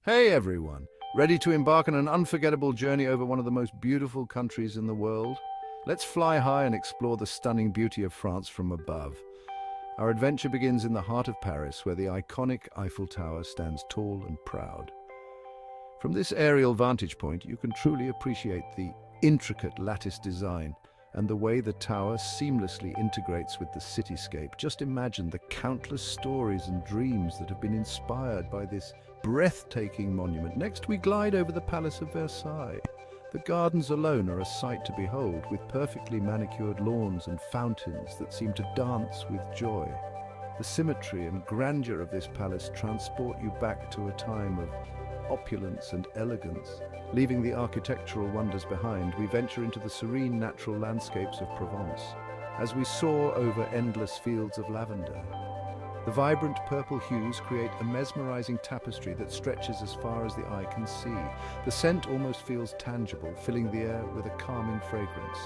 Hey everyone, ready to embark on an unforgettable journey over one of the most beautiful countries in the world? Let's fly high and explore the stunning beauty of France from above. Our adventure begins in the heart of Paris, where the iconic Eiffel Tower stands tall and proud. From this aerial vantage point, you can truly appreciate the intricate lattice design and the way the tower seamlessly integrates with the cityscape. Just imagine the countless stories and dreams that have been inspired by this breathtaking monument. Next, we glide over the Palace of Versailles. The gardens alone are a sight to behold, with perfectly manicured lawns and fountains that seem to dance with joy. The symmetry and grandeur of this palace transport you back to a time of opulence and elegance. Leaving the architectural wonders behind, we venture into the serene natural landscapes of Provence as we soar over endless fields of lavender. The vibrant purple hues create a mesmerizing tapestry that stretches as far as the eye can see. The scent almost feels tangible, filling the air with a calming fragrance.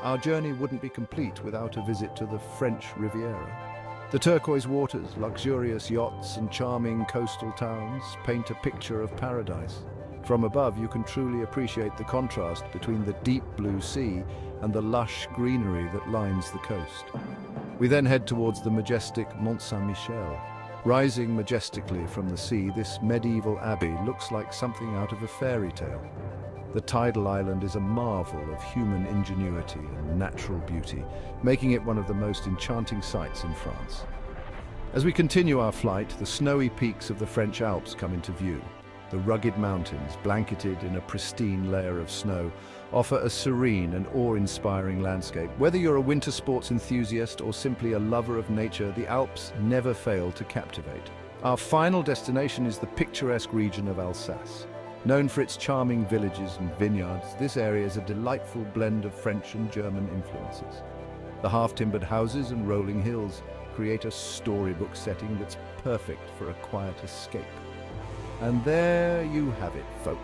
Our journey wouldn't be complete without a visit to the French Riviera. The turquoise waters, luxurious yachts, and charming coastal towns paint a picture of paradise. From above, you can truly appreciate the contrast between the deep blue sea and the lush greenery that lines the coast. We then head towards the majestic Mont Saint-Michel. Rising majestically from the sea, this medieval abbey looks like something out of a fairy tale. The tidal island is a marvel of human ingenuity and natural beauty, making it one of the most enchanting sights in France. As we continue our flight, the snowy peaks of the French Alps come into view. The rugged mountains, blanketed in a pristine layer of snow, offer a serene and awe-inspiring landscape. Whether you're a winter sports enthusiast or simply a lover of nature, the Alps never fail to captivate. Our final destination is the picturesque region of Alsace. Known for its charming villages and vineyards, this area is a delightful blend of French and German influences. The half-timbered houses and rolling hills create a storybook setting that's perfect for a quiet escape. And there you have it, folks.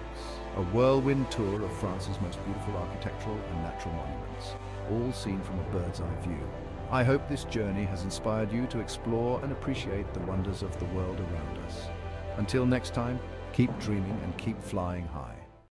A whirlwind tour of France's most beautiful architectural and natural monuments, all seen from a bird's-eye view. I hope this journey has inspired you to explore and appreciate the wonders of the world around us. Until next time, keep dreaming and keep flying high.